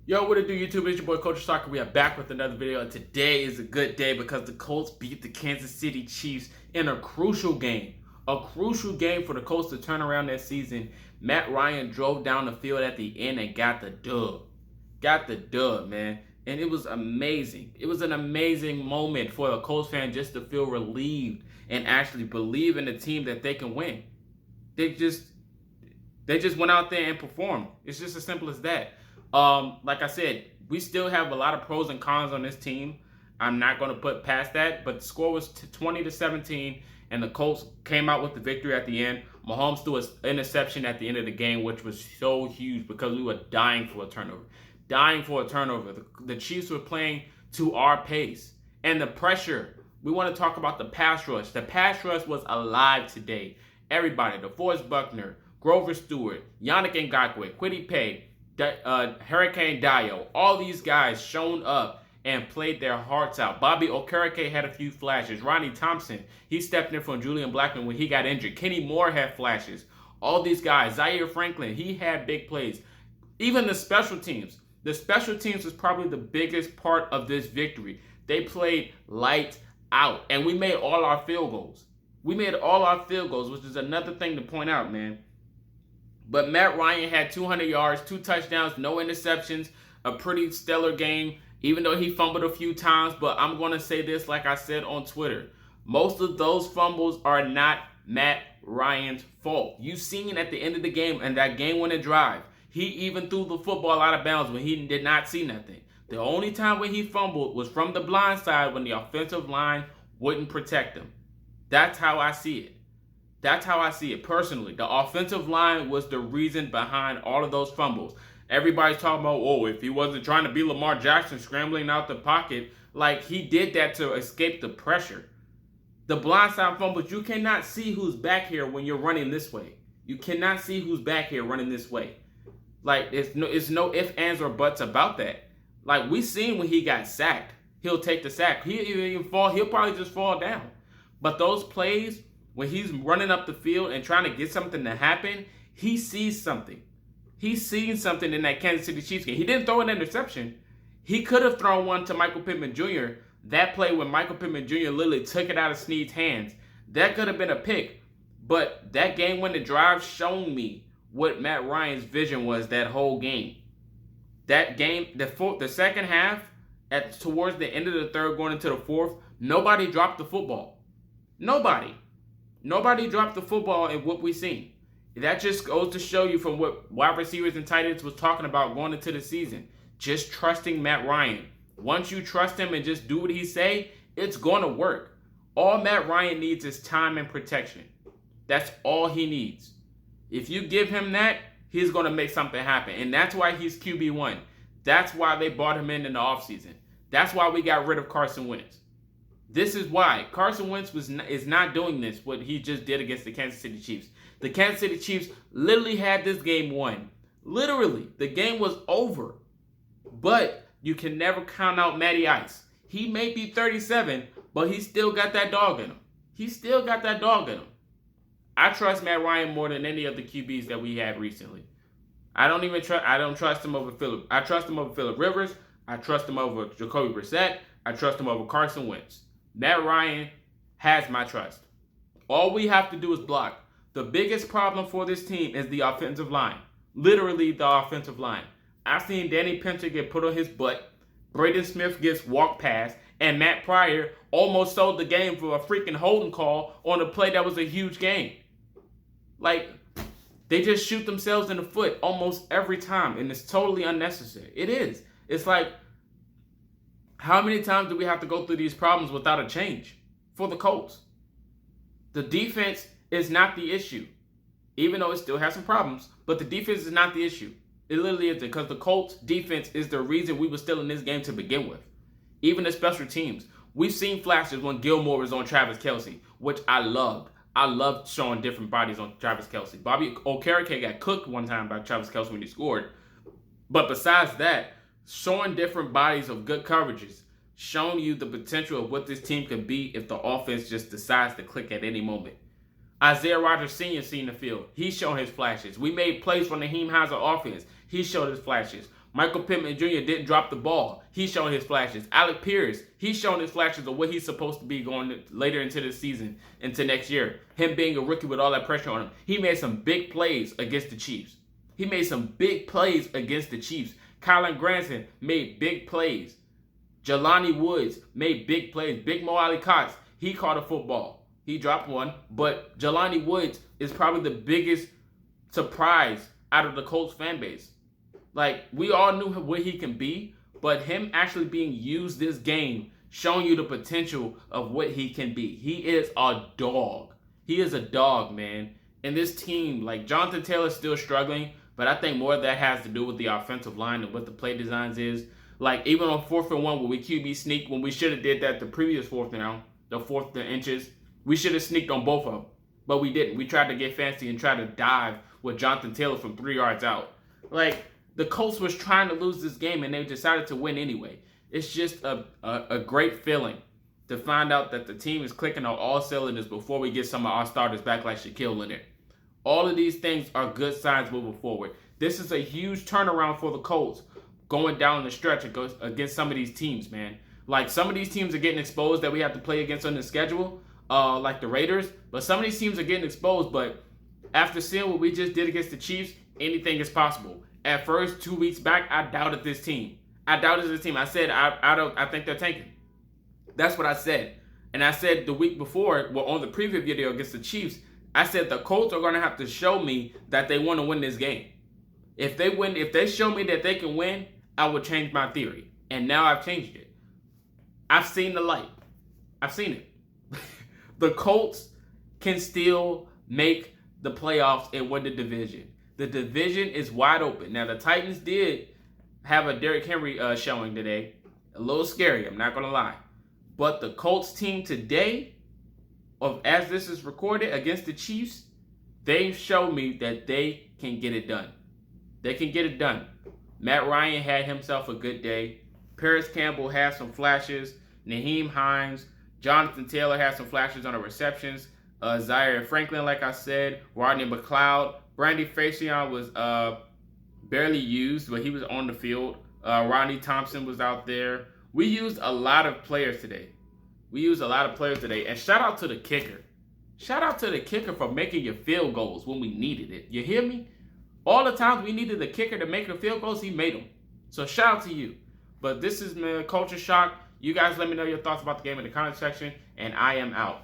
Yo, what it do, YouTube? It's your boy ColtsTalk. We are back with another video, and today is a good day because the Colts beat the Kansas City Chiefs in a crucial game. A crucial game for the Colts to turn around their season. Matt Ryan drove down the field at the end and got the dub. Got the dub, man. And it was amazing. It was an amazing moment for a Colts fan just to feel relieved and actually believe in the team that they can win. They just went out there and performed. It's just as simple as that. Like I said, we still have a lot of pros and cons on this team. I'm not going to put past that, but the score was 20-17, and the Colts came out with the victory at the end. Mahomes threw an interception at the end of the game, which was so huge because we were dying for a turnover. Dying for a turnover. The Chiefs were playing to our pace. And the pressure, we want to talk about the pass rush. The pass rush was alive today. Everybody, DeForest Buckner, Grover Stewart, Yannick Ngakoue, Kwity Paye, Hurricane Dio, all these guys shown up and played their hearts out. Bobby Okereke had a few flashes. Ronnie Thompson, he stepped in from Julian Blackmon when he got injured. Kenny Moore had flashes. All these guys. Zaire Franklin, he had big plays. Even the special teams. The special teams was probably the biggest part of this victory. They played lights out, and we made all our field goals. We made all our field goals, which is another thing to point out, man. But Matt Ryan had 200 yards, 2 touchdowns, no interceptions, a pretty stellar game, even though he fumbled a few times. But I'm going to say this like I said on Twitter. Most of those fumbles are not Matt Ryan's fault. You've seen at the end of the game and that game-winning drive, he even threw the football out of bounds when he did not see nothing. The only time when he fumbled was from the blind side when the offensive line wouldn't protect him. That's how I see it. That's how I see it personally. The offensive line was the reason behind all of those fumbles. Everybody's talking about, oh, if he wasn't trying to be Lamar Jackson scrambling out the pocket, like he did that to escape the pressure. The blindside fumbles, you cannot see who's back here when you're running this way. You cannot see who's back here running this way. Like, it's no ifs, ands, or buts about that. Like, we seen when he got sacked, he'll take the sack. He'll even fall. He'll probably just fall down. But those plays, when he's running up the field and trying to get something to happen, he sees something. He's seen something in that Kansas City Chiefs game. He didn't throw an interception. He could have thrown one to Michael Pittman Jr. That play when Michael Pittman Jr. literally took it out of Snead's hands, that could have been a pick. But that game-winning drive showed me what Matt Ryan's vision was that whole game. That game, the second half, towards the end of the third, going into the fourth, nobody dropped the football. Nobody dropped the ball in what we seen. That just goes to show you from what wide receivers and tight ends was talking about going into the season. Just trusting Matt Ryan. Once you trust him and just do what he say, it's going to work. All Matt Ryan needs is time and protection. That's all he needs. If you give him that, he's going to make something happen. And that's why he's QB1. That's why they brought him in the offseason. That's why we got rid of Carson Wentz. This is why Carson Wentz is not doing this, what he just did against the Kansas City Chiefs. The Kansas City Chiefs literally had this game won. Literally, the game was over. But you can never count out Matty Ice. He may be 37, but he still got that dog in him. He still got that dog in him. I trust Matt Ryan more than any of the QBs that we had recently. I don't trust him over Phillip. I trust him over Phillip Rivers. I trust him over Jacoby Brissett. I trust him over Carson Wentz. Matt Ryan has my trust. All we have to do is block. The biggest problem for this team is the offensive line. Literally the offensive line. I've seen Danny Pinter get put on his butt. Braden Smith gets walked past. And Matt Pryor almost sold the game for a freaking holding call on a play that was a huge game. Like, they just shoot themselves in the foot almost every time. And it's totally unnecessary. It is. It's like, how many times do we have to go through these problems without a change for the Colts? The defense is not the issue, even though it still has some problems. But the defense is not the issue. It literally isn't, because the Colts defense is the reason we were still in this game to begin with. Even the special teams. We've seen flashes when Gilmore was on Travis Kelce, which I loved. I loved showing different bodies on Travis Kelce. Bobby Okereke got cooked one time by Travis Kelce when he scored. But besides that, showing different bodies of good coverages, showing you the potential of what this team could be if the offense just decides to click at any moment. Isaiah Rodgers Sr. seen the field. He showed his flashes. We made plays from the Naheem Hines offense. He showed his flashes. Michael Pittman Jr. didn't drop the ball. He's showing his flashes. Alec Pierce, he's showing his flashes of what he's supposed to be going later into the season, into next year. Him being a rookie with all that pressure on him. He made some big plays against the Chiefs. He made some big plays against the Chiefs. Kylan Granson made big plays. Jelani Woods made big plays. Big Mo Ali Cox, he caught a football. He dropped one, but Jelani Woods is probably the biggest surprise out of the Colts fan base. Like, we all knew what he can be, but him actually being used this game, showing you the potential of what he can be. He is a dog. He is a dog, man. And this team, like, Jonathan Taylor's still struggling, but I think more of that has to do with the offensive line and what the play designs is. Like, even on 4th and 1, when we QB sneak, when we should have did that the previous 4th down, the 4th inches, we should have sneaked on both of them. But we didn't. We tried to get fancy and try to dive with Jonathan Taylor from 3 yards out. Like, the Colts was trying to lose this game, and they decided to win anyway. It's just a great feeling to find out that the team is clicking on all cylinders before we get some of our starters back like Shaquille Leonard. All of these things are good signs moving forward. This is a huge turnaround for the Colts going down the stretch against some of these teams, man. Like, some of these teams are getting exposed that we have to play against on the schedule, like the Raiders. But some of these teams are getting exposed. But after seeing what we just did against the Chiefs, anything is possible. At first, 2 weeks back, I doubted this team. I said, I think they're tanking. That's what I said. And I said the week before, well, on the preview video against the Chiefs, I said the Colts are going to have to show me that they want to win this game. If they show me that they can win, I will change my theory. And now I've changed it. I've seen the light. I've seen it. The Colts can still make the playoffs and win the division. The division is wide open. Now, the Titans did have a Derrick Henry showing today. A little scary, I'm not going to lie. But the Colts team today, as this is recorded against the Chiefs, they've shown me that they can get it done. They can get it done. Matt Ryan had himself a good day. Paris Campbell had some flashes. Naheem Hines, Jonathan Taylor had some flashes on the receptions. Zaire Franklin, like I said. Rodney McLeod. Brandy Facion was barely used, but he was on the field. Rodney Thompson was out there. We used a lot of players today. And shout out to the kicker. Shout out to the kicker for making your field goals when we needed it. You hear me? All the times we needed the kicker to make the field goals, he made them. So shout out to you. But this is Culture Shock. You guys let me know your thoughts about the game in the comment section, and I am out.